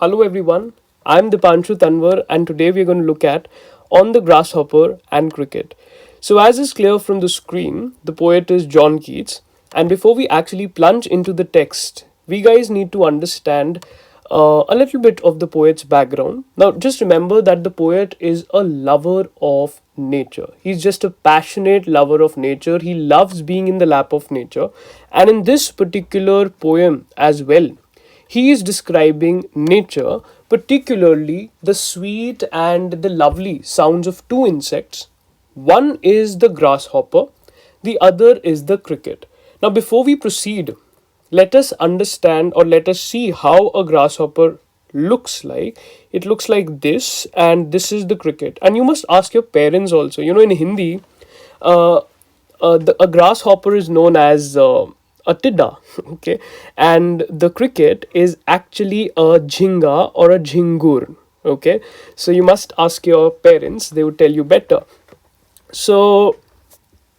Hello everyone, I'm Deepanshu Tanwar and today we're going to look at On the Grasshopper and Cricket. So as is clear from the screen, the poet is John Keats, and before we actually plunge into the text, we guys need to understand a little bit of the poet's background. Now just remember that the poet is a lover of nature. He's just a passionate lover of nature. He loves being in the lap of nature, and in this particular poem as well, he is describing nature, particularly the sweet and the lovely sounds of two insects. One is the grasshopper, the other is the cricket. Now, before we proceed, let us understand or let us see how a grasshopper looks like. It looks like this, and this is the cricket. And you must ask your parents also. In Hindi, uh, a grasshopper is known as a tidda, okay, and the cricket is actually a jhinga or a jhingur, okay. So you must ask your parents; they would tell you better. So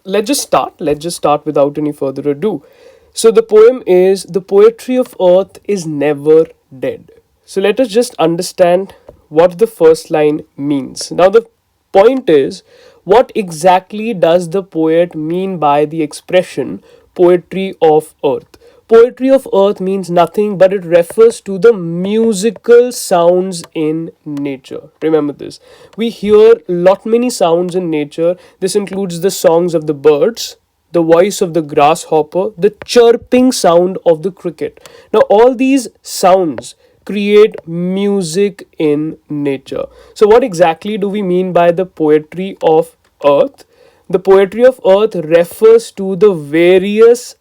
let's just start without any further ado. So the poem is the poetry of earth is never dead. So let us just understand what the first line means. Now the point is, what exactly does the poet mean by the expression poetry of earth? Poetry of earth means nothing but it refers to the musical sounds in nature. Remember this. We hear lot many sounds in nature. This includes the songs of the birds, the voice of the grasshopper, the chirping sound of the cricket. Now, all these sounds create music in nature. So, what exactly do we mean by the poetry of earth? The poetry of earth refers to the various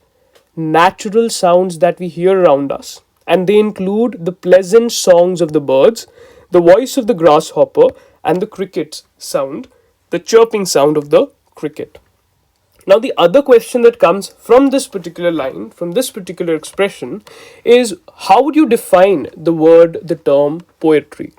natural sounds that we hear around us, and they include the pleasant songs of the birds, the voice of the grasshopper, and the cricket's sound, the chirping sound of the cricket. Now, the other question that comes from this particular line, from this particular expression, is how would you define the word, the term poetry?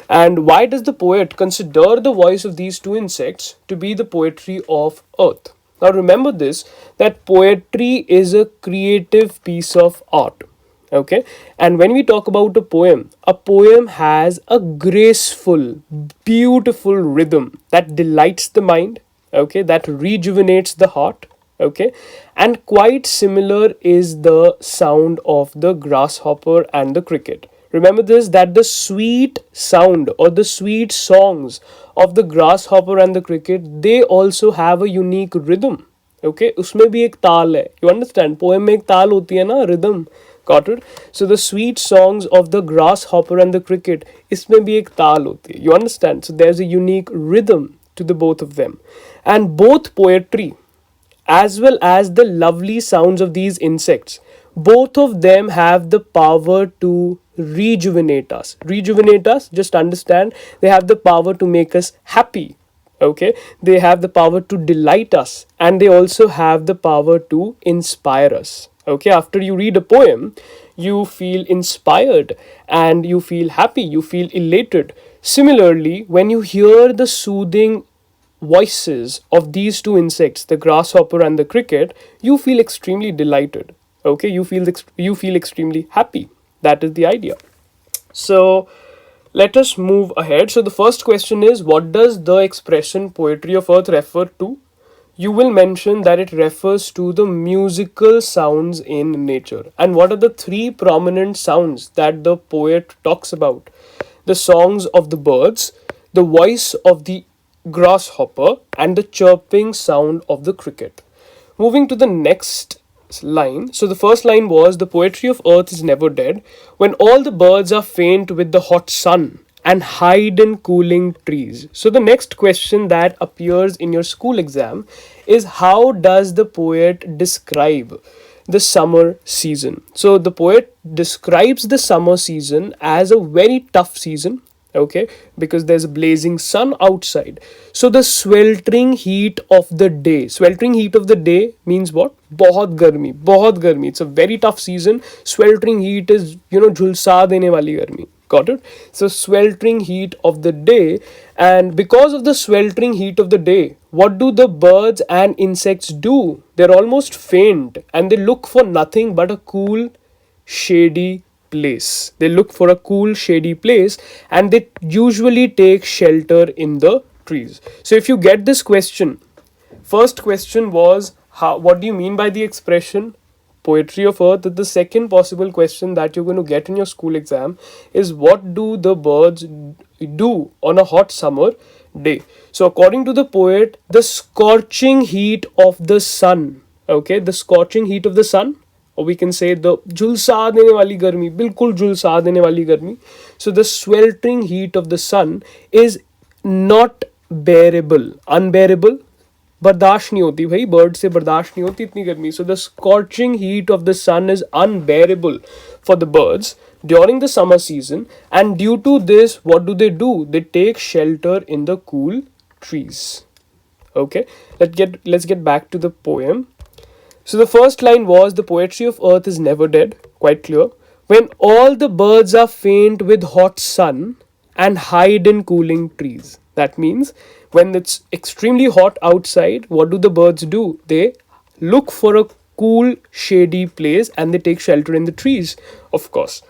And why does the poet consider the voice of these two insects to be the poetry of earth? Now, remember this, that poetry is a creative piece of art. Okay, and when we talk about a poem has a graceful, beautiful rhythm that delights the mind, okay, that rejuvenates the heart, okay, and quite similar is the sound of the grasshopper and the cricket. Remember this, that the sweet sound or the sweet songs of the grasshopper and the cricket, they also have a unique rhythm. Okay, उसमें भी एक ताल है. You understand? Poem में एक ताल होती है ना, rhythm. Got it? So the sweet songs of the grasshopper and the cricket, इसमें भी एक ताल होती है. You understand? So there's a unique rhythm to the both of them. And both poetry as well as the lovely sounds of these insects, both of them have the power to rejuvenate us. Rejuvenate us, just understand, they have the power to make us happy. Okay, they have the power to delight us, and they also have the power to inspire us. Okay, after you read a poem, you feel inspired and you feel happy, you feel elated. Similarly, when you hear the soothing voices of these two insects, the grasshopper and the cricket, you feel extremely delighted. Okay, you feel extremely happy. That is the idea. So let us move ahead. So the first question is, what does the expression poetry of earth refer to? You will mention that it refers to the musical sounds in nature. And what are the three prominent sounds that the poet talks about? The songs of the birds, the voice of the grasshopper, and the chirping sound of the cricket. Moving to the next line. So the first line was, the poetry of earth is never dead. When all the birds are faint with the hot sun and hide in cooling trees. So the next question that appears in your school exam is, how does the poet describe the summer season? So the poet describes the summer season as a very tough season, okay, because there's a blazing sun outside. So the sweltering heat of the day, sweltering heat of the day means what? बहुत गर्मी. It's a very tough season. Sweltering heat is, झुलसा देने वाली गर्मी. Got it? So sweltering heat of the day, and because of the sweltering heat of the day, what do the birds and insects do? They're almost faint and they look for nothing but a cool, shady place. They look for a cool, shady place, and they usually take shelter in the trees. So if you get this question, first question was, how, what do you mean by the expression poetry of earth? The second possible question that you're going to get in your school exam is, what do the birds do on a hot summer day? So according to the poet, the scorching heat of the sun, okay, the scorching heat of the sun, or we can say the झुलसा देने वाली गर्मी, बिल्कुल झुलसा देने वाली गर्मी. So the sweltering heat of the sun is not bearable, unbearable. बर्दाश्त नहीं होती भाई, बर्ड से बर्दाश्त नहीं होती इतनी गर्मी. So the scorching heat of the sun is unbearable for the birds during the summer season, and due to this, what do? They take shelter in the cool trees. Okay, let's get back to the poem. So the first line was, the poetry of earth is never dead. Quite clear. When all the birds are faint with hot sun and hide in cooling trees. That means when it's extremely hot outside, what do the birds do? They look for a cool, shady place and they take shelter in the trees, of course.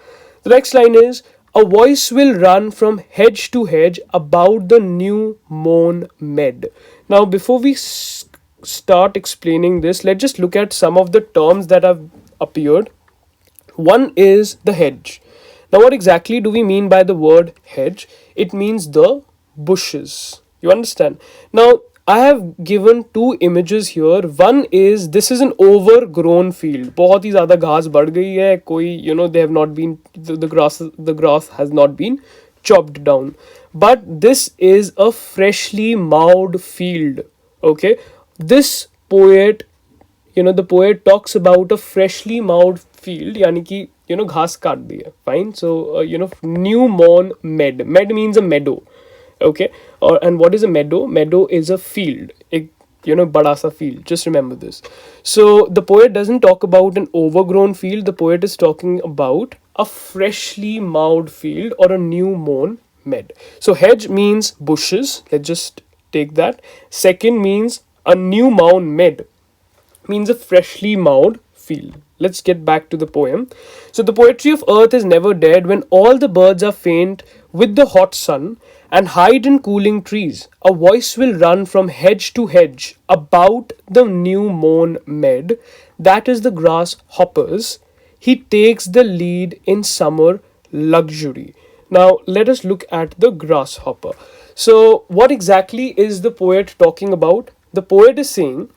The next line is, a voice will run from hedge to hedge about the new mown mead. Now, before we start explaining this, let's just look at some of the terms that have appeared. One is the hedge. Now, what exactly do we mean by the word hedge? It means the bushes. You understand? Now, I have given two images here. One is, this is an overgrown field. बहुत ही ज़्यादा घास बढ़ गई है. कोई, they have not been, the grass has not been chopped down. But this is a freshly mowed field. Okay, this poet, the poet talks about a freshly mowed field, यानी कि घास काट दी है. Fine. So new mown mead. Mead means a meadow. Okay, and what is a meadow? Meadow is a field, bada sa field. Just remember this. So the poet doesn't talk about an overgrown field. The poet is talking about a freshly mowed field or a new mown mead. So hedge means bushes. Let's just take that. Second means a new mown mead, means a freshly mowed field. Let's get back to the poem. So the poetry of earth is never dead. When all the birds are faint with the hot sun and hide in cooling trees, a voice will run from hedge to hedge about the new mown mead. That is the grasshopper's. He takes the lead in summer luxury. Now let us look at the grasshopper. So what exactly is the poet talking about? The poet is saying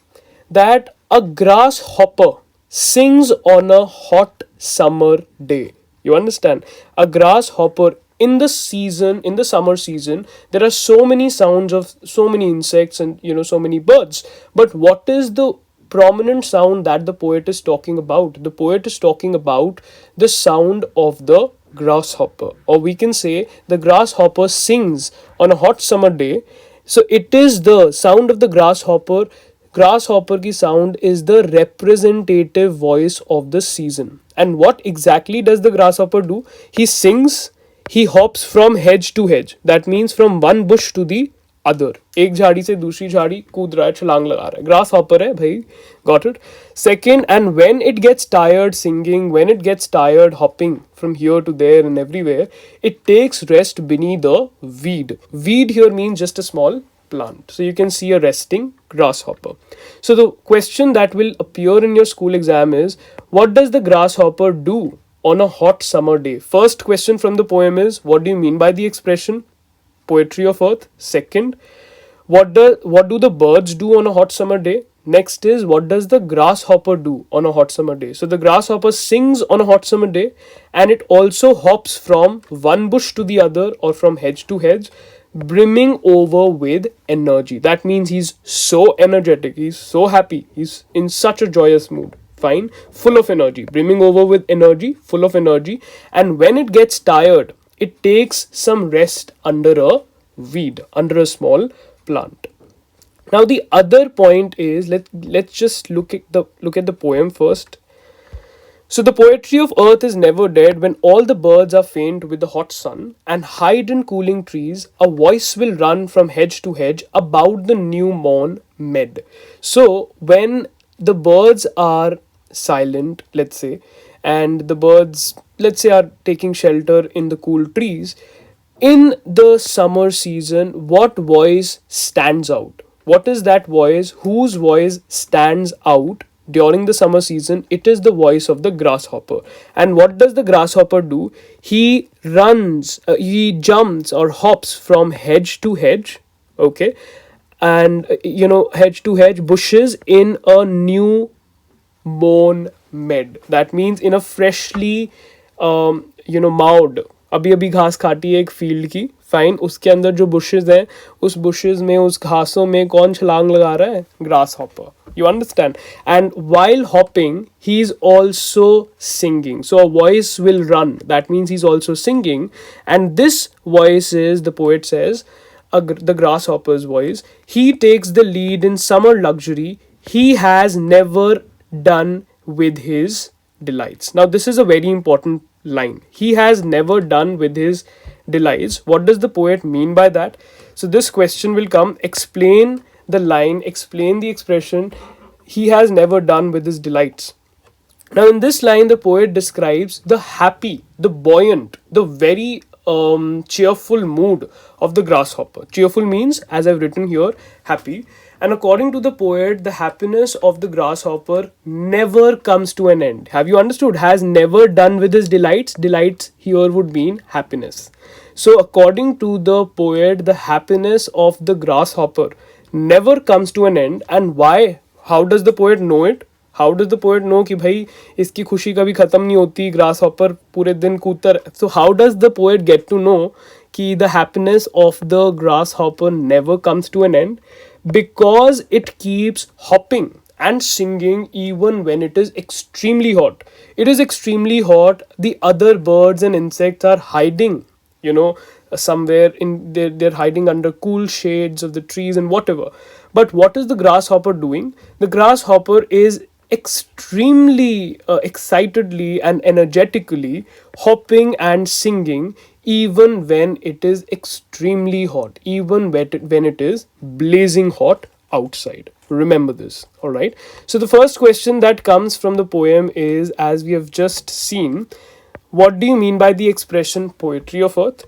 that a grasshopper sings on a hot summer day. You understand? A grasshopper in the summer season, there are so many sounds of so many insects and so many birds. But what is the prominent sound that the poet is talking about? The poet is talking about the sound of the grasshopper, or we can say the grasshopper sings on a hot summer day. So it is the sound of the grasshopper. Grasshopper ki sound is the representative voice of the season. And what exactly does the grasshopper do? He sings, he hops from hedge to hedge. That means from one bush to the other. एक झाड़ी से दूसरी झाड़ी कूद रहा है, छलांग लगा रहा है. Grasshopper है भाई. Got it? Second, and when it gets tired singing, when it gets tired hopping from here to there and everywhere, it takes rest beneath the weed. Weed here means just a small plant. So you can see a resting grasshopper. So the question that will appear in your school exam is, what does the grasshopper do on a hot summer day? First question from the poem is, what do you mean by the expression poetry of earth? Second, what do the birds do on a hot summer day? Next is, what does the grasshopper do on a hot summer day? So the grasshopper sings on a hot summer day, and it also hops from one bush to the other or from hedge to hedge, brimming over with energy. That means he's so energetic, he's so happy, he's in such a joyous mood. Fine, full of energy, brimming over with energy, full of energy. And when it gets tired, it takes some rest under a weed, under a small plant. Now the other point is, let's just look at the poem first. So the poetry of earth is never dead. When all the birds are faint with the hot sun and hide in cooling trees, a voice will run from hedge to hedge about the new mown mead. So when the birds are silent, let's say, and the birds let's say, are taking shelter in the cool trees. In the summer season, what voice stands out? What is that voice? Whose voice stands out during the summer season? It is the voice of the grasshopper. And what does the grasshopper do? He runs, he jumps or hops from hedge to hedge, okay? And hedge to hedge, bushes in a new mown med. That means in a freshly mould, अभी अभी घास काटी है एक field की, fine, उसके अंदर जो बुशेस हैं, उस बुशेस में, उस घासों में कौन छलांग लगा रहा है? Grass hopper. You understand? And while hopping, he's also singing. So a voice will run. That means he's also singing. And this voice is, the poet says, the grasshopper's voice. He takes the lead in summer luxury. He has never done with his delights. Now, this is a very important line. He has never done with his delights. What does the poet mean by that? So, this question will come. Explain the line, explain the expression, he has never done with his delights. Now, in this line, the poet describes the happy, the buoyant, the very cheerful mood of the grasshopper. Cheerful means, as I've written here, happy. And according to the poet, the happiness of the grasshopper never comes to an end. Have you understood? Has never done with his delights. Delights here would mean happiness. So, according to the poet, the happiness of the grasshopper never comes to an end. And why? How does the poet know it? How does the poet know कि भाई इसकी खुशी कभी ख़त्म नहीं होती, grass hopper पूरे दिन कूदता? So how does the poet get to know कि the happiness of the grasshopper never comes to an end? Because it keeps hopping and singing even when it is extremely hot. It is extremely hot. The other birds and insects are hiding, somewhere in they're hiding under cool shades of the trees and whatever. But what is the grasshopper doing? The grasshopper is extremely excitedly and energetically hopping and singing even when it is extremely hot, even when it is blazing hot outside. Remember this, all right? So the first question that comes from the poem is, as we have just seen, what do you mean by the expression poetry of earth?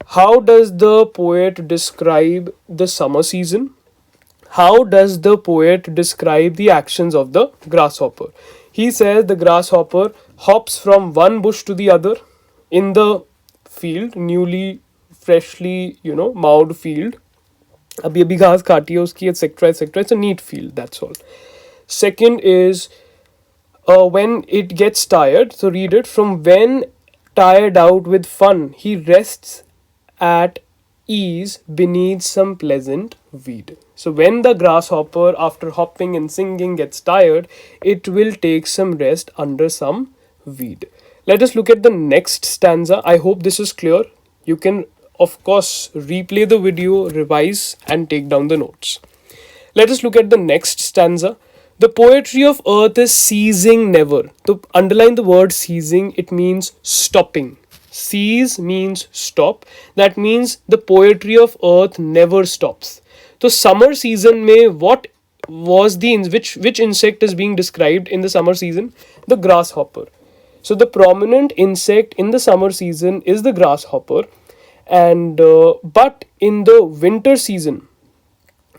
How does the poet describe the summer season? How does the poet describe the actions of the grasshopper? He says the grasshopper hops from one bush to the other in the field, newly, freshly, mowed field. अभी अभी घास काटी है उसकी, etc., etc. It's a neat field, that's all. Second is when it gets tired. So read it. From when tired out with fun, he rests at ease beneath some pleasant weed. So when the grasshopper, after hopping and singing, gets tired, it will take some rest under some weed. Let us look at the next stanza. I hope this is clear. You can, of course, replay the video, revise, and take down the notes. Let us look at the next stanza. The poetry of earth is ceasing never. To underline the word ceasing, it means stopping. Cease means stop. That means the poetry of earth never stops. So summer season में what was which insect is being described in the summer season? The grasshopper. So the prominent insect in the summer season is the grasshopper, and but in the winter season,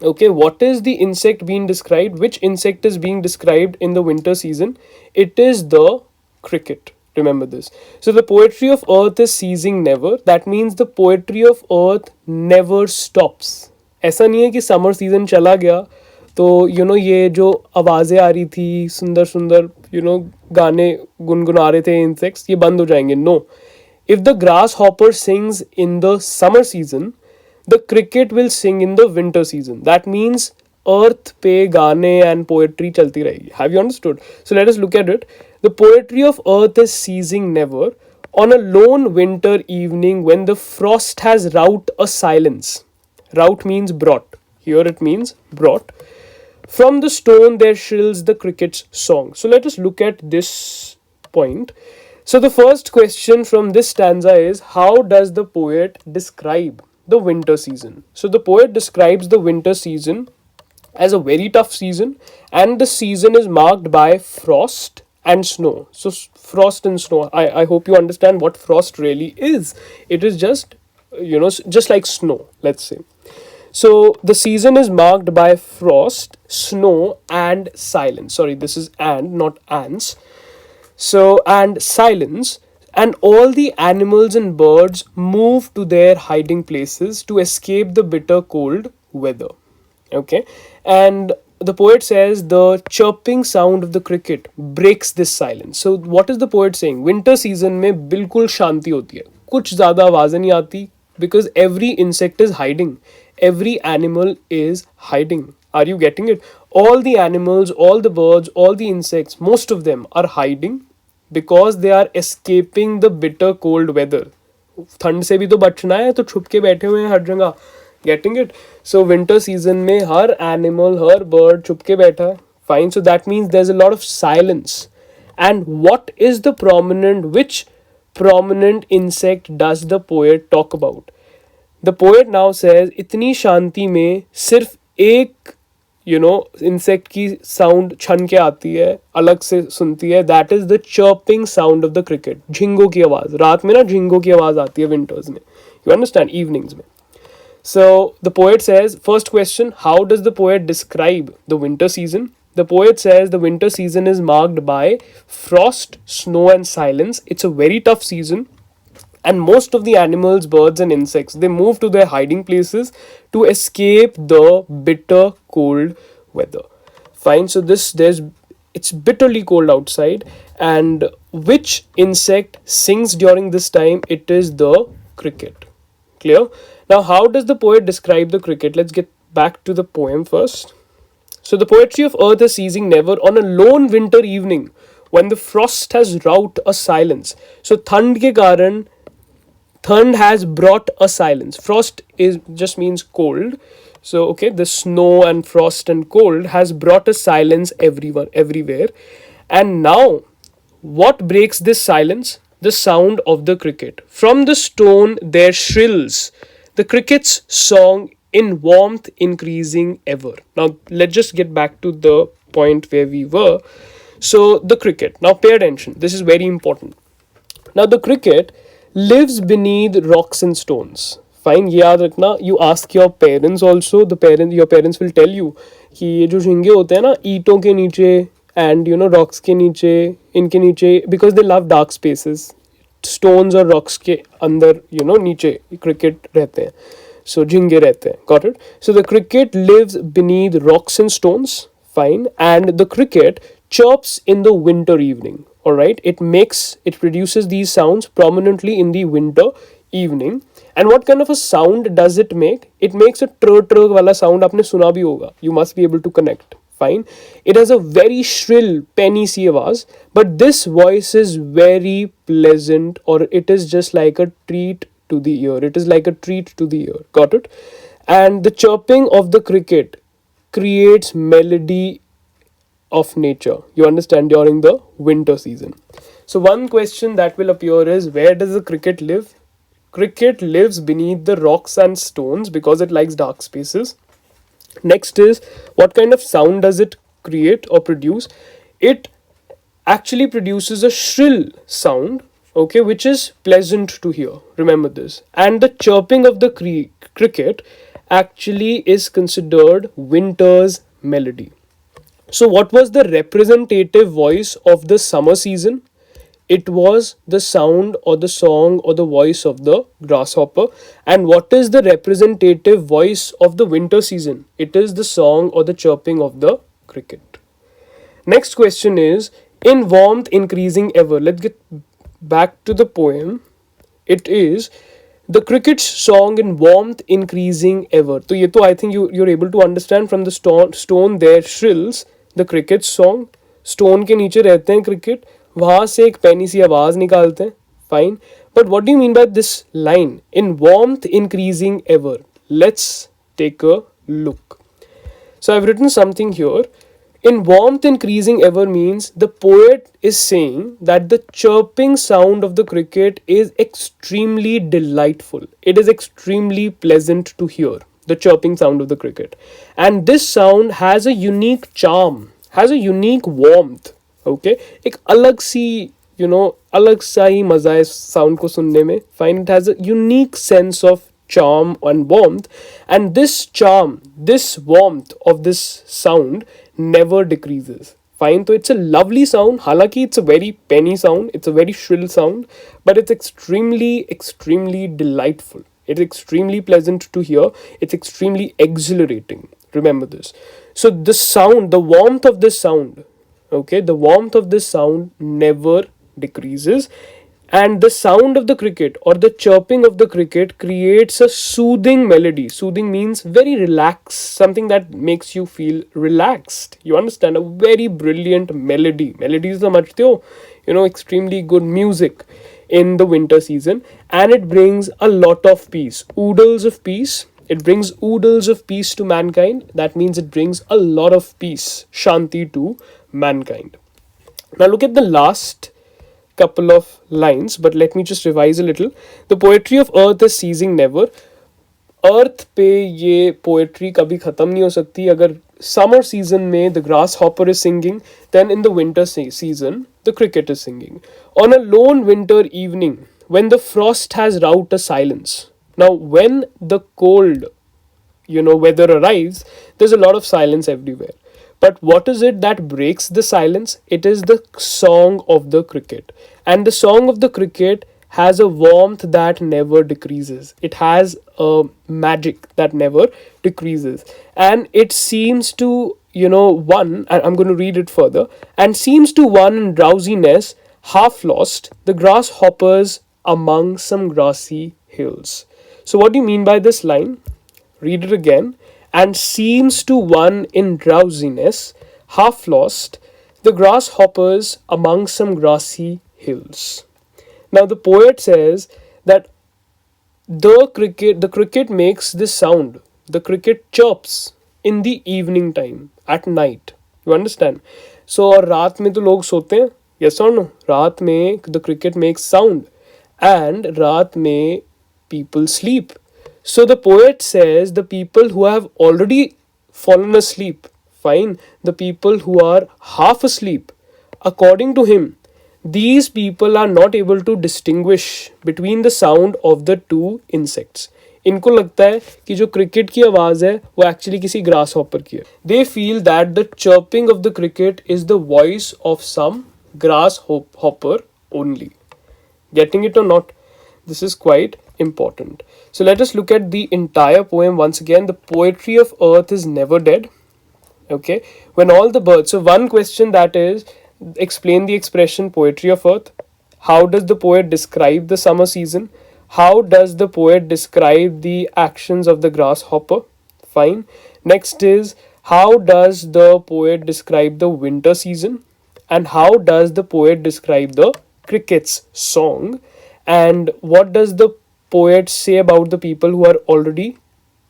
okay, what is the insect being described? Which insect is being described in the winter season? It is the cricket. Remember this. So the poetry of earth is ceasing never. That means the poetry of earth never stops. ऐसा नहीं है कि summer season चला गया तो ये जो आवाज़ें आ रही थी, सुंदर सुंदर गाने गुनगुना रहे थे इंसेक्ट्स, ये बंद हो जाएंगे. No. If the grasshopper sings in the summer season, the cricket will sing in the winter season. That means earth पे गाने एंड पोएट्री चलती रहेगी. Have you understood? So let us look at it. The poetry of earth is ceasing never on a lone winter evening when the frost has wrought a silence. Rout means brought. Here it means brought. From the stone there shrills the cricket's song. So let us look at this point. So the first question from this stanza is, how does the poet describe the winter season? So the poet describes the winter season as a very tough season, and the season is marked by frost and snow. So frost and snow. I hope you understand what frost really is. It is just, just like snow, let's say. So the season is marked by frost, snow, and silence. Sorry, this is and, not ants. So, and silence, and all the animals and birds move to their hiding places to escape the bitter cold weather. Okay, and the poet says the chirping sound of the cricket breaks this silence. So what is the poet saying? Winter season में बिल्कुल शांति होती है, कुछ ज़्यादा आवाज़ें नहीं आती, because every insect is hiding, every animal is hiding. Are you getting it? All the animals, all the birds, all the insects, most of them are hiding because they are escaping the bitter cold weather. ठंड से भी तो बचना है, तो छुप के बैठे हुए हैं हर जगह. Getting it? So winter season में हर animal, हर bird छुप के बैठा है. Fine. So that means there's a lot of silence. And what is the which prominent insect does the poet talk about? The poet now says इतनी शांति में सिर्फ एक insect की साउंड छन के आती है, अलग से सुनती है. That is the chirping sound of the cricket. झिंगों की आवाज, रात में ना झिंगों की आवाज आती है विंटर्स में. You understand? इवनिंग्स में. So the poet says, first question, how does the poet describe the winter season? The poet says the winter season is marked by frost, snow, and silence. It's a very tough season, and most of the animals, birds, and insects, they move to their hiding places to escape the bitter cold weather. Fine. So it's bitterly cold outside, and which insect sings during this time? It is the cricket. Clear? Now, how does the poet describe the cricket? Let's get back to the poem first. So the poetry of earth is ceasing never on a lone winter evening when the frost has wrought a silence. So thand ke karan, thand has brought a silence. Frost is just means cold. So okay, the snow and frost and cold has brought a silence everywhere. And now, what breaks this silence? The sound of the cricket. From the stone there shrills the cricket's song in warmth increasing ever. Now let's just get back to the point where we were. So the cricket. Now pay attention. This is very important. Now the cricket lives beneath rocks and stones. Fine, याद रखना. You ask your parents also. Your parents will tell you कि ये जो झींगे होते हैं ना ईंटों के नीचे and rocks के नीचे, इनके नीचे, because they love dark spaces. Stones और rocks के अंदर नीचे cricket रहते हैं. So झींगे रहते हैं. Got it? So the cricket lives beneath rocks and stones. Fine. And the cricket chirps in the winter evening. Alright? It produces these sounds prominently in the winter evening. And what kind of a sound does it make? It makes a trr वाला sound. आपने सुना भी होगा. You must be able to connect. Fine. It has a very shrill penny सी आवाज, but this voice is very pleasant, or it is just like a treat to the ear. It is like a treat to the ear. Got it? And the chirping of the cricket creates melody of nature. You understand? During the winter season. So one question that will appear is, where does the cricket live? Cricket lives beneath the rocks and stones because it likes dark spaces. Next is, what kind of sound does it create or produce? It actually produces a shrill sound, okay, which is pleasant to hear. Remember this. And the chirping of the cricket actually is considered winter's melody. So what was the representative voice of the summer season? It was the sound or the song or the voice of the grasshopper. And what is the representative voice of the winter season? It is the song or the chirping of the cricket. Next question is, in warmth increasing ever. Let's get back to the poem. It is the cricket's song in warmth increasing ever. So, I think you're able to understand from the stone there shrills the cricket's song. Stone के नीचे रहते हैं cricket. वहाँ से एक penny सी आवाज निकालते हैं. Fine. But what do you mean by this line? In warmth increasing ever. Let's take a look. So I've written something here. In warmth increasing ever means the poet is saying that the chirping sound of the cricket is extremely delightful. It is extremely pleasant to hear, the chirping sound of the cricket. And this sound has a unique charm, has a unique warmth. Okay एक अलग सी अलग सा ही मजा है sound को सुनने में. Fine, it has a unique sense of charm and warmth, and this charm, this warmth of this sound never decreases. Fine, so it's a lovely sound. Halaki it's a very penny sound, it's a very shrill sound, but it's extremely delightful. It's extremely pleasant to hear. It's extremely exhilarating. Remember this. So the sound, the warmth of this sound, okay, the warmth of this sound never decreases, and the sound of the cricket or the chirping of the cricket creates a soothing melody. Soothing means very relaxed, something that makes you feel relaxed. You understand? A very brilliant melody. Melodies समझते हो, extremely good music in the winter season, and it brings a lot of peace, oodles of peace. It brings oodles of peace to mankind. That means it brings a lot of peace, shanti, to mankind. Now look at the last couple of lines, but let me just revise a little. The poetry of earth is ceasing never. अर्थ पे ये poetry कभी ख़त्म नहीं हो सकती. अगर summer season में the grasshopper is singing, then in the winter season the cricket is singing. On a lone winter evening when the frost has wrought a silence. Now, when the cold, weather arrives, there's a lot of silence everywhere. But what is it that breaks the silence? It is the song of the cricket. And the song of the cricket has a warmth that never decreases. It has a magic that never decreases. And it seems to, one, and I'm going to read it further, and seems to one in drowsiness, half lost, the grasshoppers among some grassy hills. So, what do you mean by this line? Read it again. And seems to one in drowsiness, half lost, the grasshoppers among some grassy hills. Now, the poet says that the cricket makes this sound. The cricket chirps in the evening time, at night. You understand? So, और रात में तो लोग सोते हैं. Yes or no? रात में the cricket makes sound, and रात में people sleep. So the poet says the people who have already fallen asleep, fine, the people who are half asleep, according to him, these people are not able to distinguish between the sound of the two insects. इनको लगता है कि जो cricket की आवाज़ है वो actually किसी ग्रास हॉपर की है. They feel that the chirping of the cricket is the voice of some grasshopper only. Getting it or not? This is quite important. So let us look at the entire poem once again. The poetry of earth is never dead. Okay. When all the birds. So one question that is, explain the expression poetry of earth. How does the poet describe the summer season? How does the poet describe the actions of the grasshopper? Fine. Next is, how does the poet describe the winter season? And how does the poet describe the cricket's song? And what does the poet say about the people who are already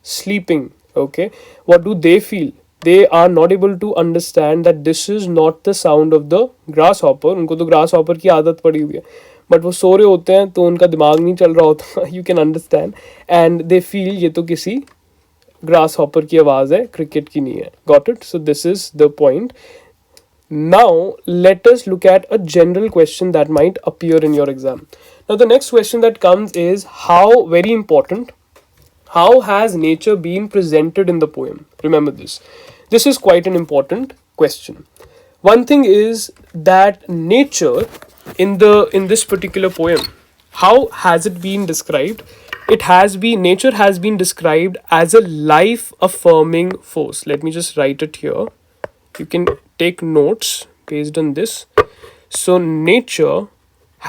sleeping? Okay, what do they feel? They are not able to understand that this is not the sound of the grasshopper. उनको तो grasshopper की आदत पड़ी हुई है, but वो सो रहे होते हैं तो उनका दिमाग नहीं चल रहा होता. You can understand, and they feel ये तो किसी grasshopper की आवाज़ है, cricket की नहीं है. Got it? So this is the point. Now, let us look at a general question that might appear in your exam. Now, the next question that comes is how, very important, how has nature been presented in the poem? Remember this. This is quite an important question. One thing is that nature in this particular poem, how has it been described? Nature has been described as a life affirming force. Let me just write it here. You can take notes based on this. So nature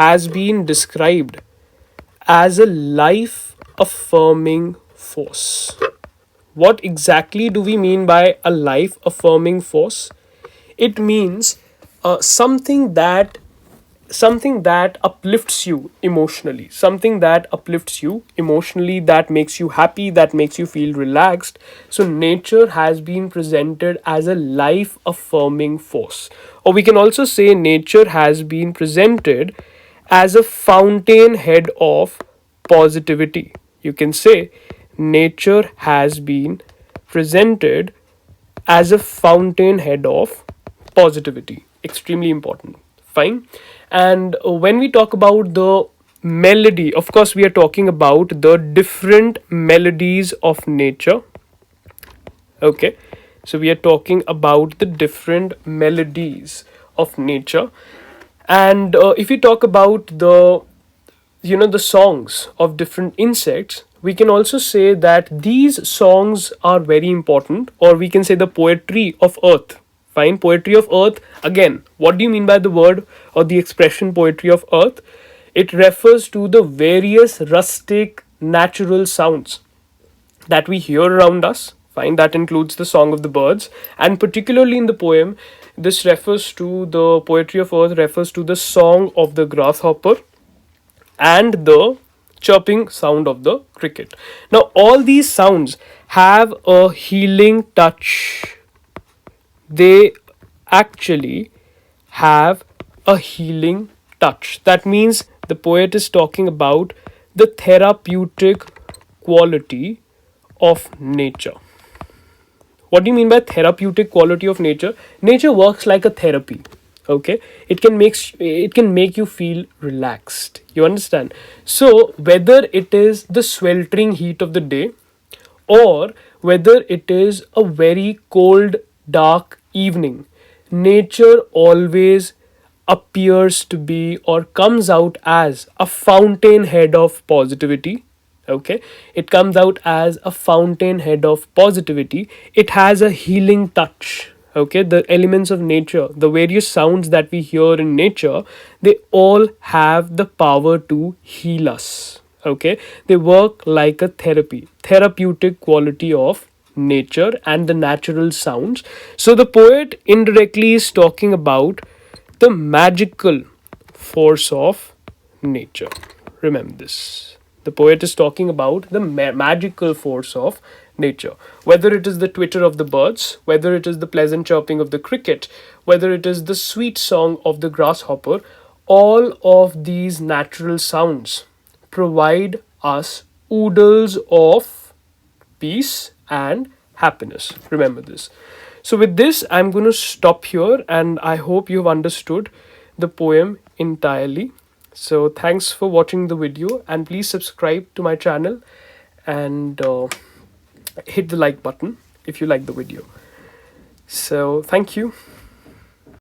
has been described as a life affirming force. What exactly do we mean by a life affirming force? It means something that uplifts you emotionally, that makes you happy, that makes you feel relaxed. So nature has been presented as a life affirming force, or we can also say nature has been presented as a fountainhead of positivity. You can say nature has been presented as a fountainhead of positivity. extremely important. Fine. And when we talk about the melody, of course, we are talking about the different melodies of nature. Okay. So we are talking about the different melodies of nature. And if we talk about the songs of different insects, we can also say that these songs are very important, or we can say the poetry of earth. Fine. Poetry of earth, again, what do you mean by the word or the expression poetry of earth? It refers to the various rustic natural sounds that we hear around us. Fine, that includes the song of the birds, and particularly in the poem, this refers to the poetry of earth, refers to the song of the grasshopper and the chirping sound of the cricket. Now, all these sounds have a healing touch. They actually have a healing touch. That means the poet is talking about the therapeutic quality of nature. What do you mean by therapeutic quality of nature? Nature works like a therapy. Okay, it can make you feel relaxed. You understand? So whether it is the sweltering heat of the day, or whether it is a very cold, dark evening, nature always appears to be or comes out as a fountainhead of positivity. Okay, it comes out as a fountainhead of positivity. It has a healing touch. Okay, the elements of nature, the various sounds that we hear in nature, they all have the power to heal us. Okay, they work like a therapeutic quality of nature and the natural sounds. So the poet indirectly is talking about the magical force of nature. Remember this. The poet is talking about the magical force of nature. Whether it is the twitter of the birds, whether it is the pleasant chirping of the cricket, whether it is the sweet song of the grasshopper, all of these natural sounds provide us oodles of peace and happiness. Remember this. So, with this, I'm going to stop here, and I hope you've understood the poem entirely. So, thanks for watching the video, and please subscribe to my channel and hit the like button if you like the video. So, thank you.